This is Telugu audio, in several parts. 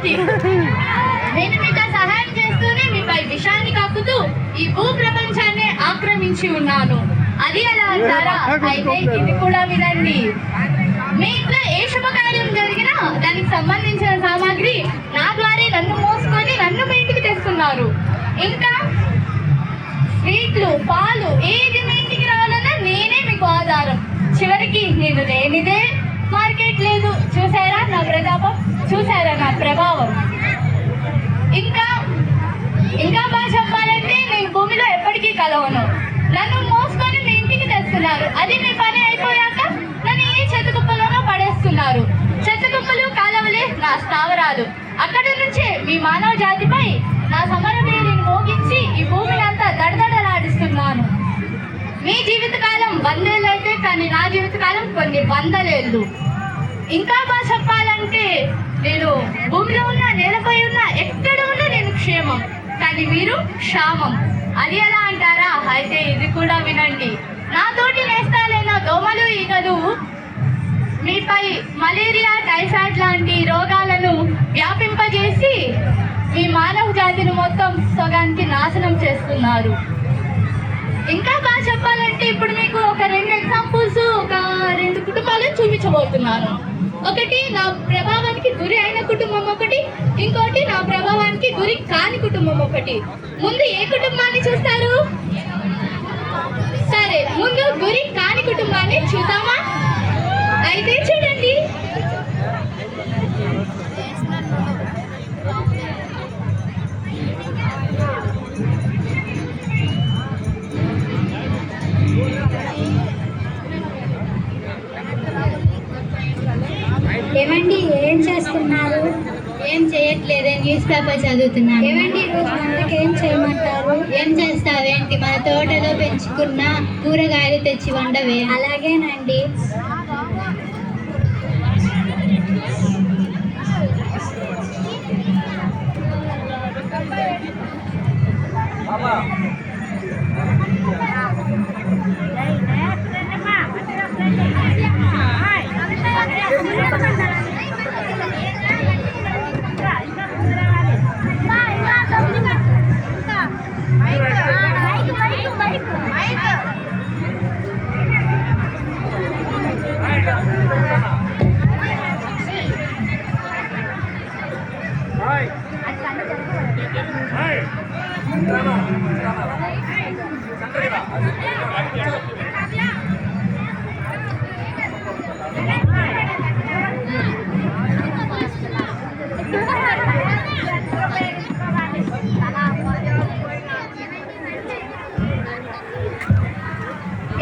వ్యక్తి. నేను మీకు సహాయం చేస్తూనే మీపై విషాన్ని కక్కుతూ ఈ భూ ప్రపంచాన్ని ఆక్రమించి ఉన్నాను. అది ఎలా అంటారా? అయితే ఇది కూడా వినండి. మీ ఇంట్లో ఏ శుభకార్యం జరిగినా దానికి సంబంధించిన సామాగ్రి నా ద్వారా నన్ను మోసుకొని నన్ను మీ ఇంటికి తెస్తున్నారు. ఇంకా స్వీట్లు, పాలు ఏది మీ ఇంటికి రావాలన్నా నేనే మీకు ఆధారం. చివరికి నేను లేనిదే మార్కెట్ లేదు. చూసారా నా ప్రతాపం, చూసారా నా ప్రభావం. ఇంకా ఇంకా బాగా చెప్పాలంటే నేను భూమిలో ఎప్పటికీ కలవను. నన్ను మోసుకొని మీ ఇంటికి తెస్తున్నారు. అది మీ పని అయిపోయాక నన్ను ఈ చెత్తకుప్పలోనూ పడేస్తున్నారు. చెత్తకుప్పలు కాలవలే నా స్థావరాలు. అక్కడి నుంచే మీ మానవ జాతిపై నా సమరవేడిని మోగించి ఈ భూమిని అంతా దడదడలాడిస్తున్నాను. మీ జీవితకాలం 100 ఏళ్ళు అయితే కానీ నా జీవితకాలం కొన్ని 100 ఏళ్ళు. ఇంకా బాగా చెప్పాలంటే నేను భూమిలో ఉన్న, నేలపై ఉన్న, ఎక్కడ ఉన్నా నేను క్షేమం, కానీ మీరు క్షామం. అది ఎలా అంటారా? అయితే ఇది కూడా వినండి. నాతోటి నేస్తాలైన దోమలు, ఈగలు మీపై మలేరియా, టైఫాయిడ్ లాంటి రోగాలను వ్యాపింపజేసి మీ మానవ జాతిని మొత్తం సగానికి నాశనం చేస్తున్నారు. ఇంకా బాగా చెప్పాలంటే ఇప్పుడు మీకు ఒక 2 ఎగ్జాంపుల్స్, ఒక 2 కుటుంబాలను చూపించబోతున్నాను. ఒకటి నా ప్రభావానికి గురి అయిన కుటుంబం ఒకటి, ఇంకోటి నా ప్రభావానికి గురి కాని కుటుంబం ఒకటి. ముందు ఏ కుటుంబాన్ని చూస్తారు? సరే, ముందు గురి కాని కుటుంబాన్ని చూద్దామా? అయితే చూడండి. ఏమండి, ఏం చేస్తున్నారు? ఏం చేయట్లేదే, న్యూస్ పేపర్ చదువుతున్నాను. ఏమండి, ఈరోజు మనకి ఏం చేయమంటారు? ఏం చేస్తావేంటి? మన తోటలో పెంచుకున్న కూరగాయలు తెచ్చి వండవే. అలాగేనండి.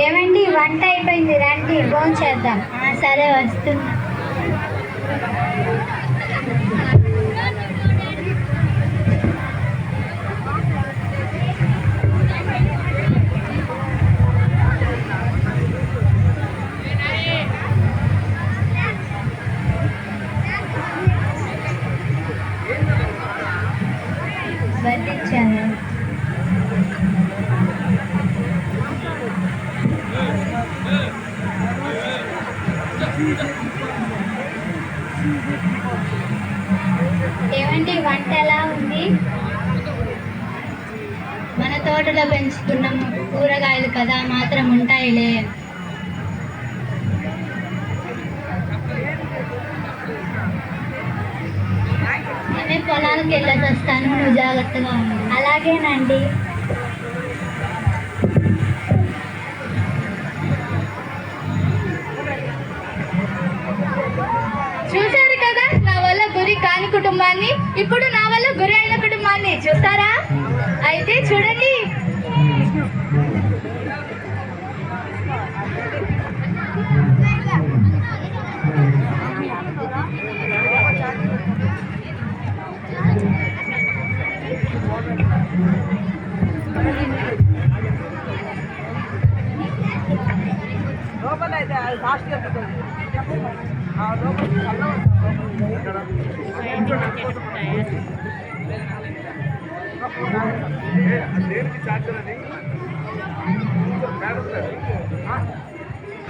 ఏమండి, వంట అయిపోయింది, రండి భోంచేద్దాం. సరే, వస్తున్నా. వడ్డించాను. ఏమండి, వంట ఎలా ఉంది? మన తోటలో పెంచుకున్న కూరగాయలు కదా, మాత్రం ఉంటాయిలే. నేనే పొలాలకు వెళ్ళేసి వస్తాను, నువ్వు జాగ్రత్తగా ఉంది. అలాగేనండి. చూశారు కదా నా వల్ల గురి కాని కుటుంబాన్ని. ఇప్పుడు నా వల్ల గురి అయిన కుటుంబాన్ని చూస్తారా? అయితే చూడండి.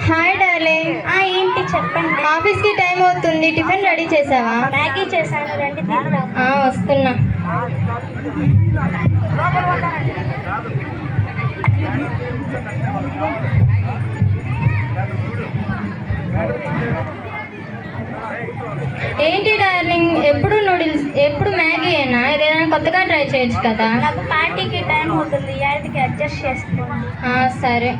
Hi daddy. డార్లింగ్. ఏంటి చెప్పండి. ఆఫీస్కి టైం అవుతుంది, టిఫిన్ రెడీ చేసావా? మ్యాగీ చేశాను, రండి తిందాం. వస్తున్నా. ఏంటి డార్లింగ్, ఎప్పుడు నూడిల్స్, ఎప్పుడు మ్యాగీ అయినా ఏదైనా కొత్తగా ట్రై చేయొచ్చు కదా. నాకు పార్టీకి టైం అవుతుంది, యాడికి అడ్జస్ట్ చేసుకోండి. సరే.